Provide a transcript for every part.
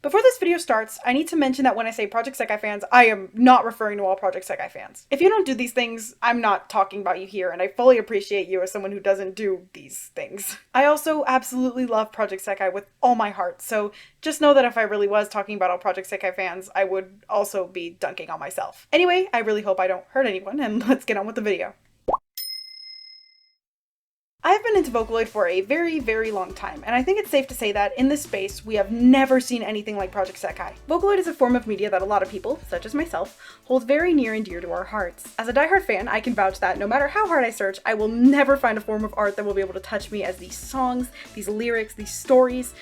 Before this video starts, I need to mention that when I say Project Sekai fans, I am not referring to all Project Sekai fans. If you don't do these things, I'm not talking about you here, and I fully appreciate you as someone who doesn't do these things. I also absolutely love Project Sekai with all my heart, so just know that if I really was talking about all Project Sekai fans, I would also be dunking on myself. Anyway, I really hope I don't hurt anyone, and let's get on with the video. I've been into Vocaloid for a very, very long time, and I think it's safe to say that in this space, we have never seen anything like Project Sekai. Vocaloid is a form of media that a lot of people, such as myself, hold very near and dear to our hearts. As a diehard fan, I can vouch that no matter how hard I search, I will never find a form of art that will be able to touch me as these songs, these lyrics, these stories,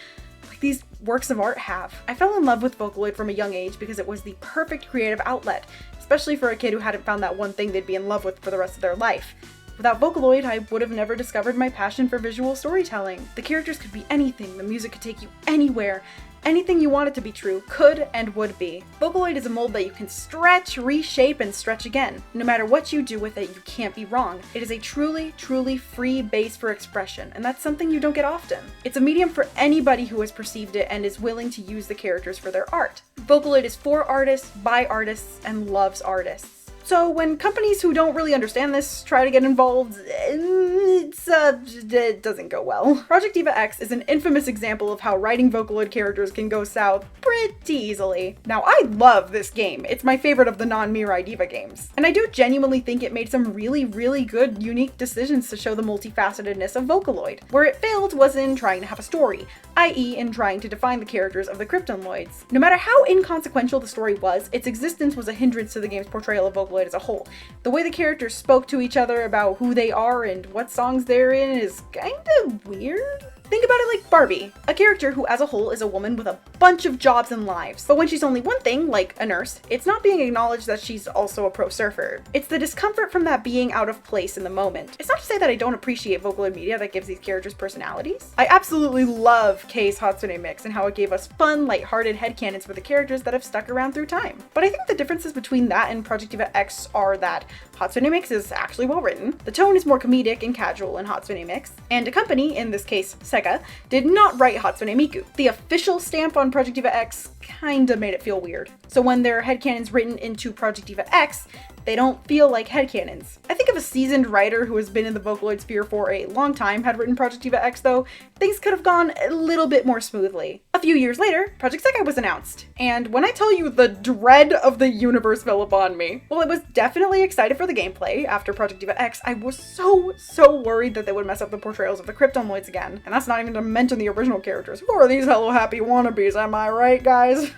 like these works of art have. I fell in love with Vocaloid from a young age because it was the perfect creative outlet, especially for a kid who hadn't found that one thing they'd be in love with for the rest of their life. Without Vocaloid, I would have never discovered my passion for visual storytelling. The characters could be anything, the music could take you anywhere. Anything you want it to be true could and would be. Vocaloid is a mold that you can stretch, reshape, and stretch again. No matter what you do with it, you can't be wrong. It is a truly, truly free base for expression, and that's something you don't get often. It's a medium for anybody who has perceived it and is willing to use the characters for their art. Vocaloid is for artists, by artists, and loves artists. So when companies who don't really understand this try to get involved, it doesn't go well. Project Diva X is an infamous example of how writing Vocaloid characters can go south pretty easily. Now, I love this game. It's my favorite of the non-Mirai Diva games. And I do genuinely think it made some really, really good, unique decisions to show the multifacetedness of Vocaloid. Where it failed was in trying to have a story, i.e. in trying to define the characters of the Kryptonloids. No matter how inconsequential the story was, its existence was a hindrance to the game's portrayal of Vocaloid as a whole. The way the characters spoke to each other about who they are and what songs they're in is kinda weird. Think about it like Barbie, a character who as a whole is a woman with a bunch of jobs and lives. But when she's only one thing, like a nurse, it's not being acknowledged that she's also a pro surfer. It's the discomfort from that being out of place in the moment. It's not to say that I don't appreciate Vocaloid media that gives these characters personalities. I absolutely love Kei's Hatsune Mix and how it gave us fun, lighthearted headcanons for the characters that have stuck around through time. But I think the differences between that and Project Diva X are that Hatsune Mix is actually well written, the tone is more comedic and casual in Hatsune Mix, and a company, in this case Seika, did not write Hatsune Miku. The official stamp on Project Diva X kinda made it feel weird. So when there are headcanons written into Project Diva X, they don't feel like headcanons. I think if a seasoned writer who has been in the Vocaloid sphere for a long time had written Project Diva X though, things could have gone a little bit more smoothly. A few years later, Project Sekai was announced, and when I tell you the dread of the universe fell upon me, well, I was definitely excited for the gameplay. After Project Diva X, I was so worried that they would mess up the portrayals of the Kryptonloids again, and that's not even to mention the original characters. Who are these Hello Happy wannabes, am I right, guys?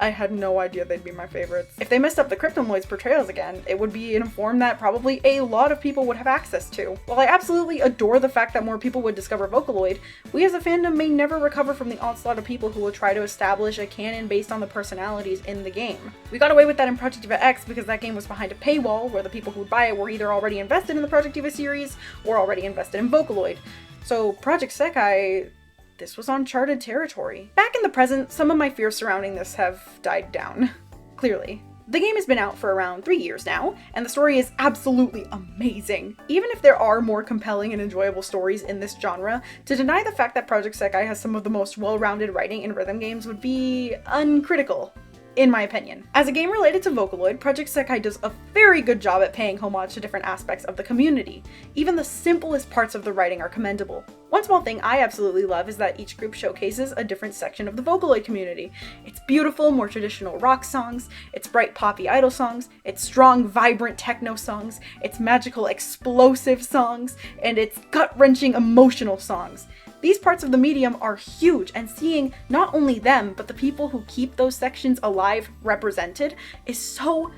I had no idea they'd be my favorites. If they messed up the Kryptonloids portrayals again, it would be in a form that probably a lot of people would have access to. While I absolutely adore the fact that more people would discover Vocaloid, we as a fandom may never recover from the onslaught of people who will try to establish a canon based on the personalities in the game. We got away with that in Project Diva X because that game was behind a paywall where the people who would buy it were either already invested in the Project Diva series or already invested in Vocaloid. So Project Sekai, this was uncharted territory. Back in the present, some of my fears surrounding this have died down. Clearly. The game has been out for around 3 years now, and the story is absolutely amazing. Even if there are more compelling and enjoyable stories in this genre, to deny the fact that Project Sekai has some of the most well-rounded writing in rhythm games would be uncritical, in my opinion. As a game related to Vocaloid, Project Sekai does a very good job at paying homage to different aspects of the community. Even the simplest parts of the writing are commendable. One small thing I absolutely love is that each group showcases a different section of the Vocaloid community. It's beautiful, more traditional rock songs, it's bright poppy idol songs, it's strong, vibrant techno songs, it's magical, explosive songs, and it's gut-wrenching, emotional songs. These parts of the medium are huge, and seeing not only them, but the people who keep those sections alive represented is so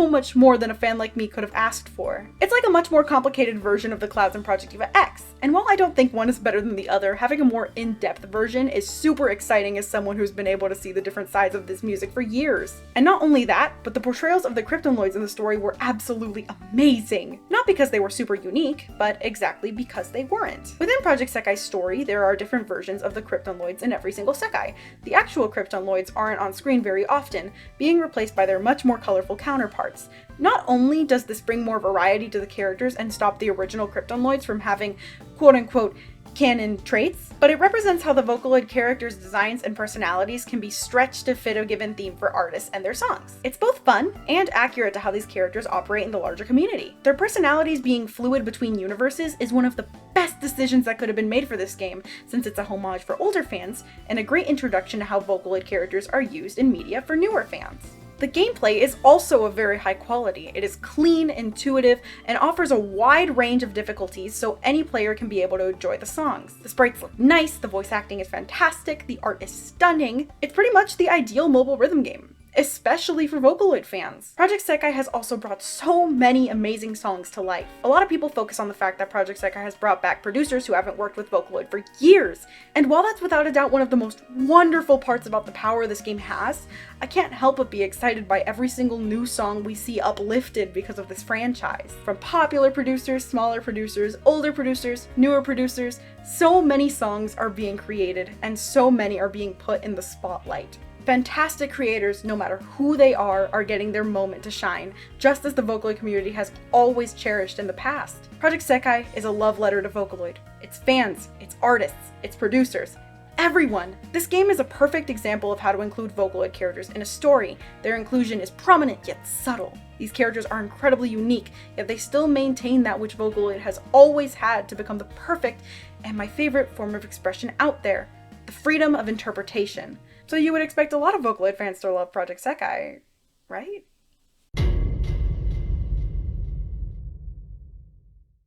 much more than a fan like me could have asked for. It's like a much more complicated version of the clouds in Project Diva X, and while I don't think one is better than the other, having a more in-depth version is super exciting as someone who's been able to see the different sides of this music for years. And not only that, but the portrayals of the Kryptonloids in the story were absolutely amazing. Not because they were super unique, but exactly because they weren't. Within Project Sekai's story, there are different versions of the Kryptonloids in every single Sekai. The actual Kryptonloids aren't on screen very often, being replaced by their much more colorful counterparts. Not only does this bring more variety to the characters and stop the original Kryptonloids from having quote-unquote canon traits, but it represents how the Vocaloid characters' designs and personalities can be stretched to fit a given theme for artists and their songs. It's both fun and accurate to how these characters operate in the larger community. Their personalities being fluid between universes is one of the best decisions that could have been made for this game, since it's a homage for older fans and a great introduction to how Vocaloid characters are used in media for newer fans. The gameplay is also of very high quality. It is clean, intuitive, and offers a wide range of difficulties so any player can be able to enjoy the songs. The sprites look nice, the voice acting is fantastic, the art is stunning. It's pretty much the ideal mobile rhythm game, especially for Vocaloid fans. Project Sekai has also brought so many amazing songs to life. A lot of people focus on the fact that Project Sekai has brought back producers who haven't worked with Vocaloid for years, and while that's without a doubt one of the most wonderful parts about the power this game has, I can't help but be excited by every single new song we see uplifted because of this franchise. From popular producers, smaller producers, older producers, newer producers, so many songs are being created and so many are being put in the spotlight. Fantastic creators, no matter who they are getting their moment to shine, just as the Vocaloid community has always cherished in the past. Project Sekai is a love letter to Vocaloid. Its fans, its artists, its producers, everyone. This game is a perfect example of how to include Vocaloid characters in a story. Their inclusion is prominent yet subtle. These characters are incredibly unique, yet they still maintain that which Vocaloid has always had to become the perfect and my favorite form of expression out there, the freedom of interpretation. So you would expect a lot of Vocaloid fans to love Project Sekai, right?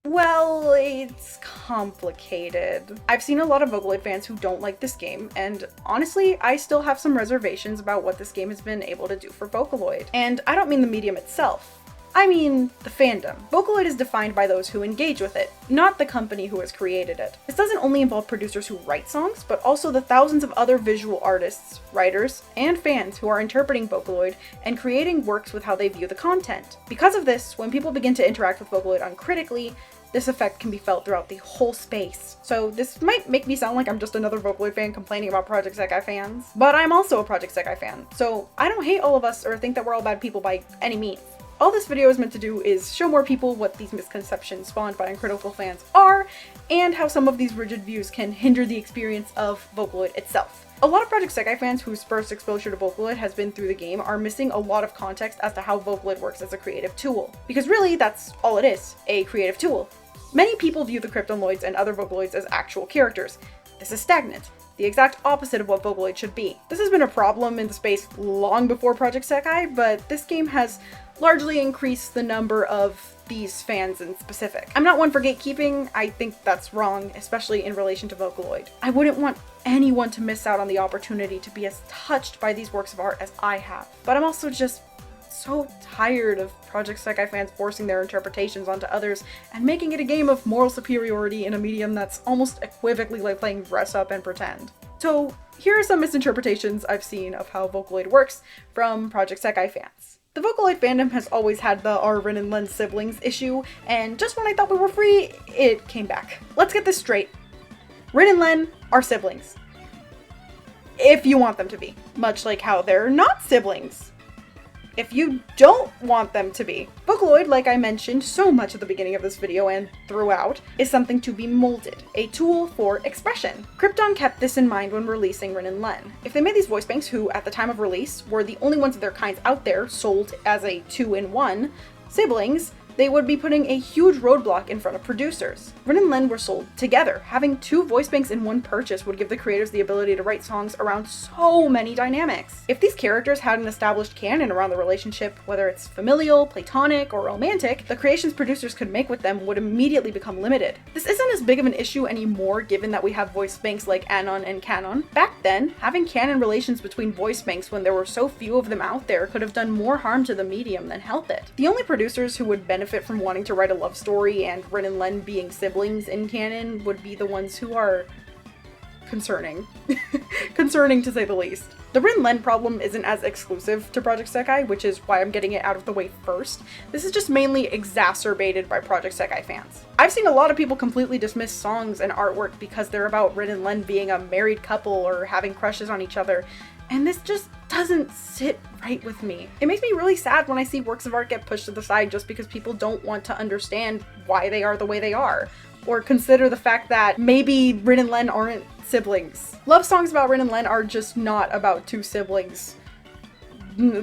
Well, it's complicated. I've seen a lot of Vocaloid fans who don't like this game, and honestly, I still have some reservations about what this game has been able to do for Vocaloid. And I don't mean the medium itself. I mean the fandom. Vocaloid is defined by those who engage with it, not the company who has created it. This doesn't only involve producers who write songs, but also the thousands of other visual artists, writers, and fans who are interpreting Vocaloid and creating works with how they view the content. Because of this, when people begin to interact with Vocaloid uncritically, this effect can be felt throughout the whole space. So this might make me sound like I'm just another Vocaloid fan complaining about Project Sekai fans, but I'm also a Project Sekai fan, so I don't hate all of us or think that we're all bad people by any means. All this video is meant to do is show more people what these misconceptions spawned by uncritical fans are, and how some of these rigid views can hinder the experience of Vocaloid itself. A lot of Project Sekai fans whose first exposure to Vocaloid has been through the game are missing a lot of context as to how Vocaloid works as a creative tool. Because really, that's all it is, a creative tool. Many people view the Cryptonoids and other Vocaloids as actual characters. This is stagnant, the exact opposite of what Vocaloid should be. This has been a problem in the space long before Project Sekai, but this game has largely increased the number of these fans in specific. I'm not one for gatekeeping. I think that's wrong, especially in relation to Vocaloid. I wouldn't want anyone to miss out on the opportunity to be as touched by these works of art as I have. But I'm also just so tired of Project Sekai fans forcing their interpretations onto others and making it a game of moral superiority in a medium that's almost equivocally like playing dress up and pretend. So here are some misinterpretations I've seen of how Vocaloid works from Project Sekai fans. The Vocaloid fandom has always had the are Rin and Len siblings issue, and just when I thought we were free, it came back. Let's get this straight. Rin and Len are siblings. If you want them to be. Much like how they're not siblings. If you don't want them to be. Vocaloid, like I mentioned so much at the beginning of this video and throughout, is something to be molded, a tool for expression. Krypton kept this in mind when releasing Rin and Len. If they made these voice banks, who at the time of release were the only ones of their kinds out there sold as a 2-in-1 siblings, they would be putting a huge roadblock in front of producers. Rin and Len were sold together. Having two voice banks in one purchase would give the creators the ability to write songs around so many dynamics. If these characters had an established canon around the relationship, whether it's familial, platonic, or romantic, the creations producers could make with them would immediately become limited. This isn't as big of an issue anymore given that we have voice banks like Anon and Canon. Back then, having canon relations between voice banks when there were so few of them out there could have done more harm to the medium than help it. The only producers who would benefit from wanting to write a love story and Rin and Len being siblings in canon would be the ones who are concerning. Concerning to say the least. The Rin-Len problem isn't as exclusive to Project Sekai, which is why I'm getting it out of the way first. This is just mainly exacerbated by Project Sekai fans. I've seen a lot of people completely dismiss songs and artwork because they're about Rin and Len being a married couple or having crushes on each other, and this just doesn't sit right with me. It makes me really sad when I see works of art get pushed to the side just because people don't want to understand why they are the way they are, or consider the fact that maybe Rin and Len aren't siblings. Love songs about Rin and Len are just not about two siblings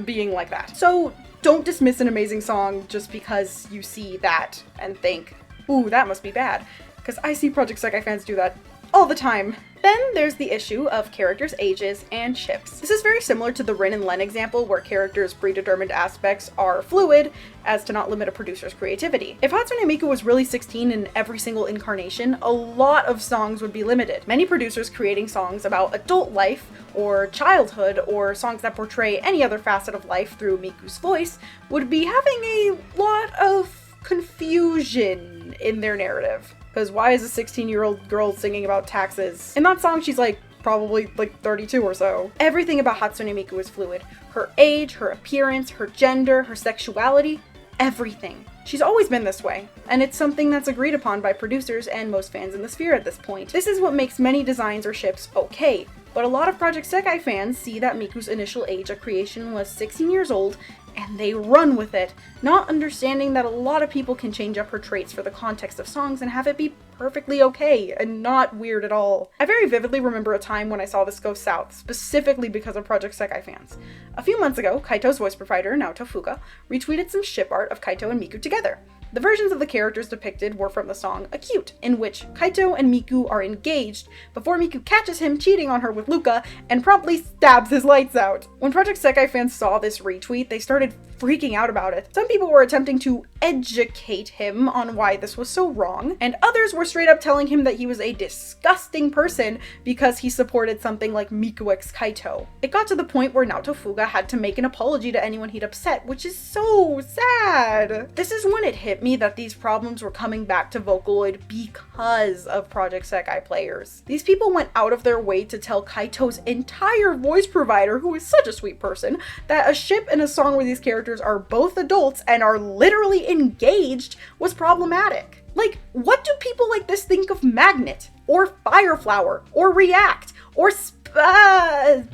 being like that. So don't dismiss an amazing song just because you see that and think, ooh, that must be bad. Because I see Project Sekai fans do that all the time. Then there's the issue of characters' ages and ships. This is very similar to the Rin and Len example, where characters' predetermined aspects are fluid as to not limit a producer's creativity. If Hatsune Miku was really 16 in every single incarnation, a lot of songs would be limited. Many producers creating songs about adult life or childhood, or songs that portray any other facet of life through Miku's voice, would be having a lot of confusion in their narrative. Because why is a 16-year-old girl singing about taxes? In that song, she's like probably like 32 or so. Everything about Hatsune Miku is fluid. Her age, her appearance, her gender, her sexuality, everything. She's always been this way, and it's something that's agreed upon by producers and most fans in the sphere at this point. This is what makes many designs or ships okay, but a lot of Project Sekai fans see that Miku's initial age at creation was 16 years old, and they run with it, not understanding that a lot of people can change up her traits for the context of songs and have it be perfectly okay and not weird at all. I very vividly remember a time when I saw this go south, specifically because of Project Sekai fans. A few months ago, Kaito's voice provider, Naoto Fuga, retweeted some ship art of Kaito and Miku together. The versions of the characters depicted were from the song Acute, in which Kaito and Miku are engaged before Miku catches him cheating on her with Luca and promptly stabs his lights out. When Project Sekai fans saw this retweet, they started freaking out about it. Some people were attempting to educate him on why this was so wrong, and others were straight up telling him that he was a disgusting person because he supported something like Miku x Kaito. It got to the point where Naoto Fuga had to make an apology to anyone he'd upset, which is so sad. This is when it hit me that these problems were coming back to Vocaloid because of Project Sekai players. These people went out of their way to tell Kaito's entire voice provider, who is such a sweet person, that a ship in a song where these characters are both adults and are literally engaged was problematic. Like, what do people like this think of Magnet, or Fireflower, or React, or bad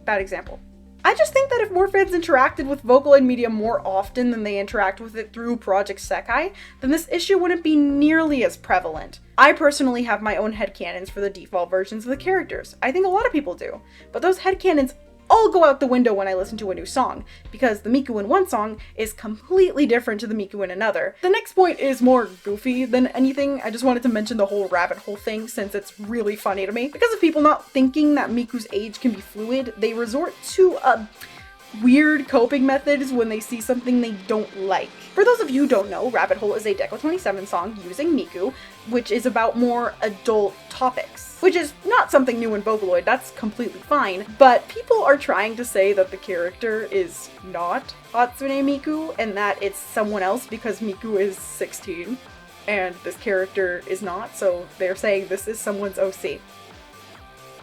example. I just think that if more fans interacted with Vocaloid media more often than they interact with it through Project Sekai, then this issue wouldn't be nearly as prevalent. I personally have my own headcanons for the default versions of the characters. I think a lot of people do. But those headcanons all go out the window when I listen to a new song, because the Miku in one song is completely different to the Miku in another. The next point is more goofy than anything. I just wanted to mention the whole rabbit hole thing since it's really funny to me. Because of people not thinking that Miku's age can be fluid, they resort to weird coping methods when they see something they don't like. For those of you who don't know, Rabbit Hole is a Deco 27 song using Miku, which is about more adult topics. Which is not something new in Vocaloid, that's completely fine, but people are trying to say that the character is not Hatsune Miku and that it's someone else because Miku is 16 and this character is not, so they're saying this is someone's OC.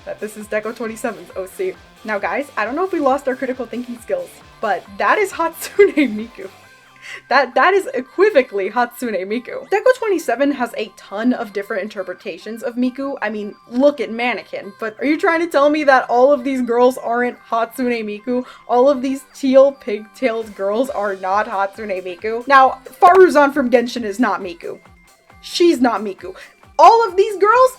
That this is Deco 27's OC. Now guys, I don't know if we lost our critical thinking skills, but that is Hatsune Miku. That is equivocally Hatsune Miku. Deco 27 has a ton of different interpretations of Miku. I mean, look at Mannequin, but are you trying to tell me that all of these girls aren't Hatsune Miku? All of these teal pigtailed girls are not Hatsune Miku? Now, Faruzan from Genshin is not Miku. She's not Miku. All of these girls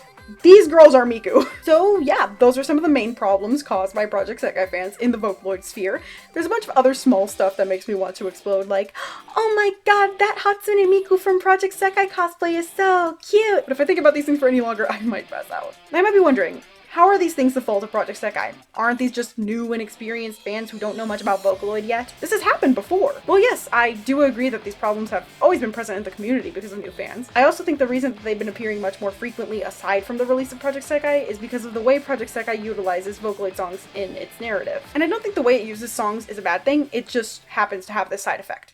are Miku. So yeah, those are some of the main problems caused by Project Sekai fans in the Vocaloid sphere. There's a bunch of other small stuff that makes me want to explode, like, oh my god, that Hatsune Miku from Project Sekai cosplay is so cute! But if I think about these things for any longer, I might pass out. I might be wondering, how are these things the fault of Project Sekai? Aren't these just new and experienced fans who don't know much about Vocaloid yet? This has happened before. Well, yes, I do agree that these problems have always been present in the community because of new fans. I also think the reason that they've been appearing much more frequently aside from the release of Project Sekai is because of the way Project Sekai utilizes Vocaloid songs in its narrative. And I don't think the way it uses songs is a bad thing, it just happens to have this side effect.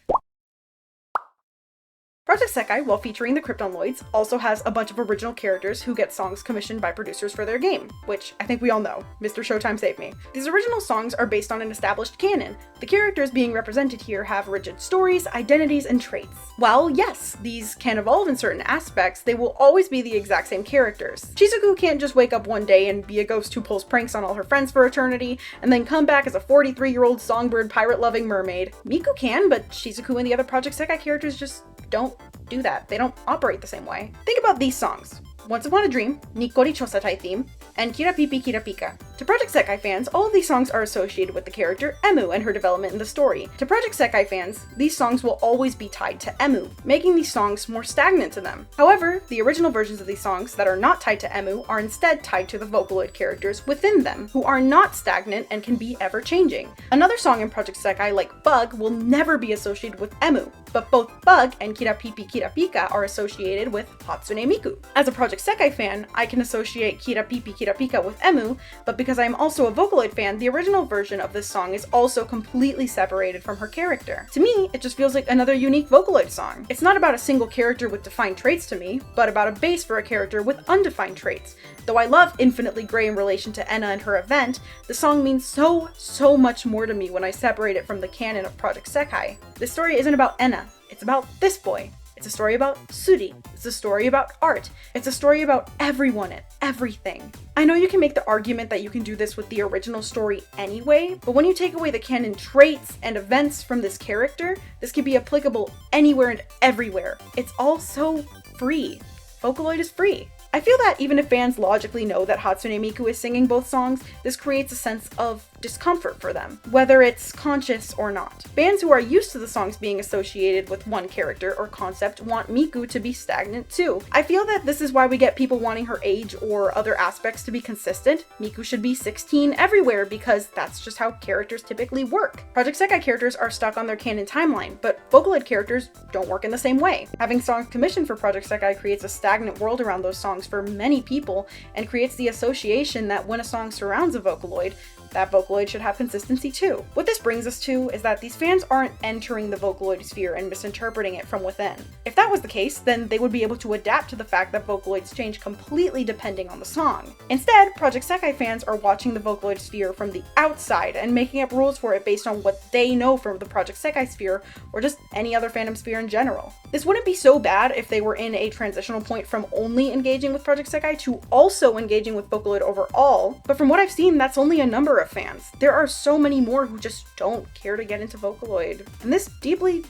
Project Sekai, while featuring the Kryptonloids, also has a bunch of original characters who get songs commissioned by producers for their game, which I think we all know. Mr. Showtime Save Me. These original songs are based on an established canon. The characters being represented here have rigid stories, identities, and traits. While, yes, these can evolve in certain aspects, they will always be the exact same characters. Shizuku can't just wake up one day and be a ghost who pulls pranks on all her friends for eternity, and then come back as a 43-year-old songbird pirate-loving mermaid. Miku can, but Shizuku and the other Project Sekai characters just don't do that. They don't operate the same way. Think about these songs. Once Upon a Dream, Nikkori Chosatai theme, and Kirapipi Kirapika. To Project Sekai fans, all of these songs are associated with the character Emu and her development in the story. To Project Sekai fans, these songs will always be tied to Emu, making these songs more stagnant to them. However, the original versions of these songs that are not tied to Emu are instead tied to the Vocaloid characters within them, who are not stagnant and can be ever-changing. Another song in Project Sekai, like Bug, will never be associated with Emu, but both Bug and Kirapipi Kirapika are associated with Hatsune Miku. As a Project Sekai fan, I can associate Kirapipi Kirapika with Emu, but because I am also a Vocaloid fan, the original version of this song is also completely separated from her character. To me, it just feels like another unique Vocaloid song. It's not about a single character with defined traits to me, but about a base for a character with undefined traits. Though I love Infinitely Grey in relation to Enna and her event, the song means so much more to me when I separate it from the canon of Project Sekai. This story isn't about Enna, it's about this boy. It's a story about Suri. It's a story about art. It's a story about everyone and everything. I know you can make the argument that you can do this with the original story anyway, but when you take away the canon traits and events from this character, this can be applicable anywhere and everywhere. It's all so free. Vocaloid is free. I feel that even if fans logically know that Hatsune Miku is singing both songs, this creates a sense of discomfort for them, whether it's conscious or not. Fans who are used to the songs being associated with one character or concept want Miku to be stagnant too. I feel that this is why we get people wanting her age or other aspects to be consistent. Miku should be 16 everywhere because that's just how characters typically work. Project Sekai characters are stuck on their canon timeline, but Vocaloid characters don't work in the same way. Having songs commissioned for Project Sekai creates a stagnant world around those songs for many people and creates the association that when a song surrounds a Vocaloid, that Vocaloid should have consistency too. What this brings us to is that these fans aren't entering the Vocaloid sphere and misinterpreting it from within. If that was the case, then they would be able to adapt to the fact that Vocaloids change completely depending on the song. Instead, Project Sekai fans are watching the Vocaloid sphere from the outside and making up rules for it based on what they know from the Project Sekai sphere or just any other fandom sphere in general. This wouldn't be so bad if they were in a transitional point from only engaging with Project Sekai to also engaging with Vocaloid overall, but from what I've seen, that's only a number of fans. There are so many more who just don't care to get into Vocaloid, and this deeply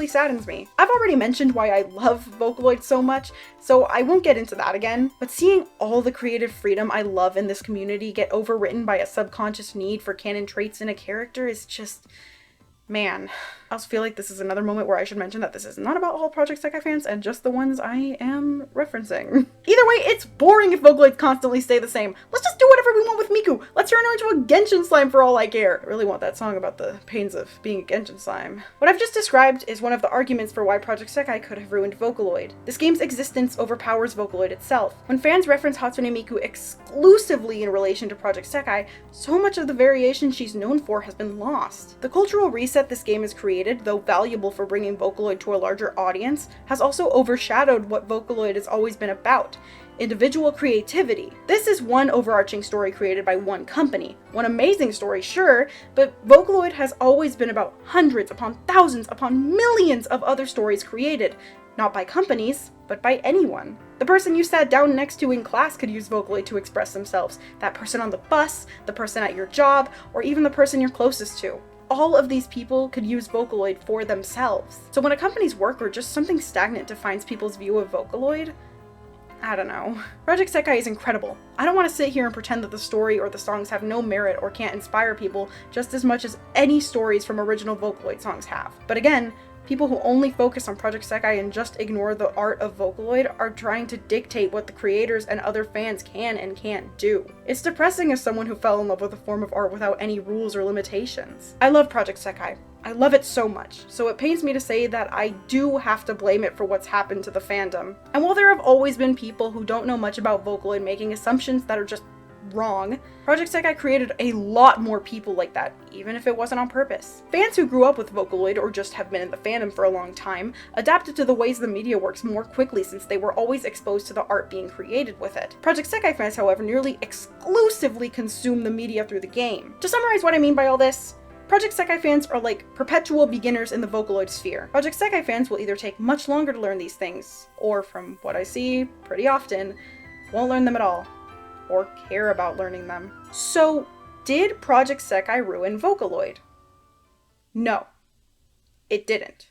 saddens me. I've already mentioned why I love Vocaloid so much, so I won't get into that again, but seeing all the creative freedom I love in this community get overwritten by a subconscious need for canon traits in a character is just, man. I also feel like this is another moment where I should mention that this is not about all Project Sekai fans and just the ones I am referencing. Either way, it's boring if Vocaloids constantly stay the same. Let's just do whatever we want with Miku. Let's turn her into a Genshin slime for all I care. I really want that song about the pains of being a Genshin slime. What I've just described is one of the arguments for why Project Sekai could have ruined Vocaloid. This game's existence overpowers Vocaloid itself. When fans reference Hatsune Miku exclusively in relation to Project Sekai, so much of the variation she's known for has been lost. The cultural reset this game has created, though valuable for bringing Vocaloid to a larger audience, has also overshadowed what Vocaloid has always been about: individual creativity. This is one overarching story created by one company. One amazing story, sure, but Vocaloid has always been about hundreds upon thousands upon millions of other stories created, not by companies, but by anyone. The person you sat down next to in class could use Vocaloid to express themselves. That person on the bus, the person at your job, or even the person you're closest to. All of these people could use Vocaloid for themselves. So when a company's work or just something stagnant defines people's view of Vocaloid, I don't know. Project Sekai is incredible. I don't want to sit here and pretend that the story or the songs have no merit or can't inspire people just as much as any stories from original Vocaloid songs have. But again, people who only focus on Project Sekai and just ignore the art of Vocaloid are trying to dictate what the creators and other fans can and can't do. It's depressing as someone who fell in love with a form of art without any rules or limitations. I love Project Sekai. I love it so much, so it pains me to say that I do have to blame it for what's happened to the fandom. And while there have always been people who don't know much about Vocaloid making assumptions that are just wrong, Project Sekai created a lot more people like that, even if it wasn't on purpose. Fans who grew up with Vocaloid or just have been in the fandom for a long time adapted to the ways the media works more quickly since they were always exposed to the art being created with it. Project Sekai fans, however, nearly exclusively consume the media through the game. To summarize what I mean by all this, Project Sekai fans are like perpetual beginners in the Vocaloid sphere. Project Sekai fans will either take much longer to learn these things, or from what I see pretty often, won't learn them at all, or care about learning them. So, did Project Sekai ruin Vocaloid? No, it didn't.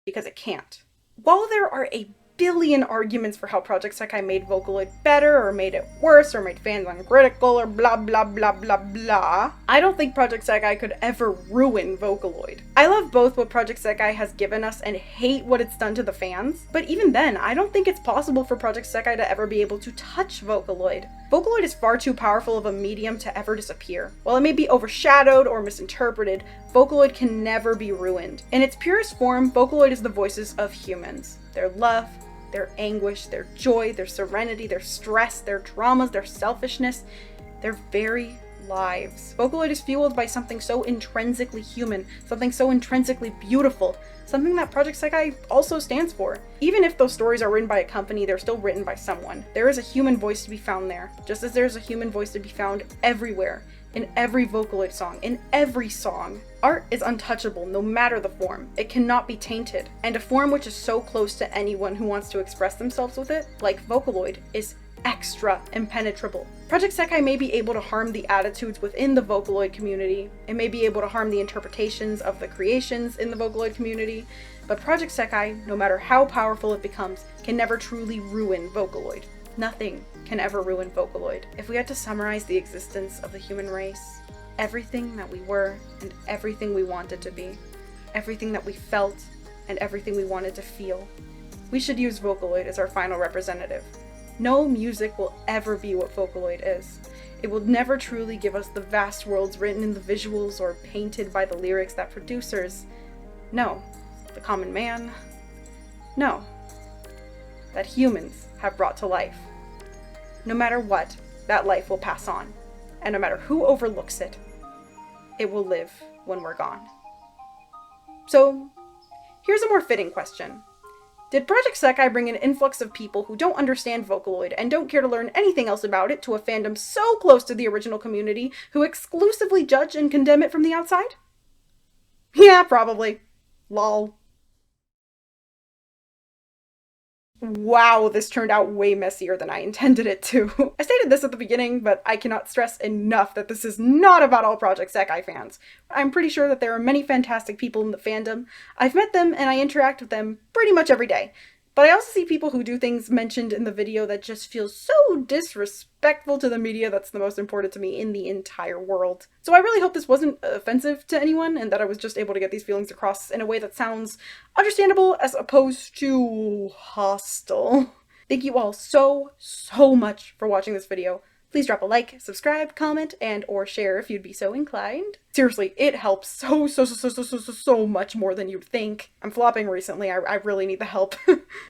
Because it can't. While there are a billion arguments for how Project Sekai made Vocaloid better, or made it worse, or made fans uncritical, or blah blah blah blah blah, I don't think Project Sekai could ever ruin Vocaloid. I love both what Project Sekai has given us and hate what it's done to the fans, but even then, I don't think it's possible for Project Sekai to ever be able to touch Vocaloid. Vocaloid is far too powerful of a medium to ever disappear. While it may be overshadowed or misinterpreted, Vocaloid can never be ruined. In its purest form, Vocaloid is the voices of humans. Their love, their anguish, their joy, their serenity, their stress, their traumas, their selfishness, their very lives. Vocaloid is fueled by something so intrinsically human, something so intrinsically beautiful, something that Project Sekai also stands for. Even if those stories are written by a company, they're still written by someone. There is a human voice to be found there, just as there's a human voice to be found everywhere, in every Vocaloid song, in every song. Art is untouchable, no matter the form. It cannot be tainted, and a form which is so close to anyone who wants to express themselves with it, like Vocaloid, is extra impenetrable. Project Sekai may be able to harm the attitudes within the Vocaloid community, it may be able to harm the interpretations of the creations in the Vocaloid community, but Project Sekai, no matter how powerful it becomes, can never truly ruin Vocaloid. Nothing can ever ruin Vocaloid. If we had to summarize the existence of the human race, everything that we were and everything we wanted to be, everything that we felt and everything we wanted to feel, we should use Vocaloid as our final representative. No music will ever be what Vocaloid is. It will never truly give us the vast worlds written in the visuals or painted by the lyrics that producers, no, the common man, no, that humans have brought to life. No matter what, that life will pass on, and no matter who overlooks it, it will live when we're gone. So, here's a more fitting question. Did Project Sekai bring an influx of people who don't understand Vocaloid and don't care to learn anything else about it to a fandom so close to the original community who exclusively judge and condemn it from the outside? Yeah, probably. Lol. Wow, this turned out way messier than I intended it to. I stated this at the beginning, but I cannot stress enough that this is not about all Project Sekai fans. I'm pretty sure that there are many fantastic people in the fandom. I've met them and I interact with them pretty much every day. But I also see people who do things mentioned in the video that just feel so disrespectful to the media that's the most important to me in the entire world. So I really hope this wasn't offensive to anyone and that I was just able to get these feelings across in a way that sounds understandable as opposed to hostile. Thank you all so much for watching this video. Please drop a like, subscribe, comment, and or share if you'd be so inclined. Seriously, it helps so much more than you'd think. I'm flopping recently, I really need the help.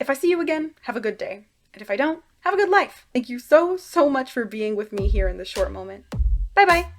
If I see you again, have a good day. And if I don't, have a good life. Thank you so much for being with me here in this short moment. Bye bye!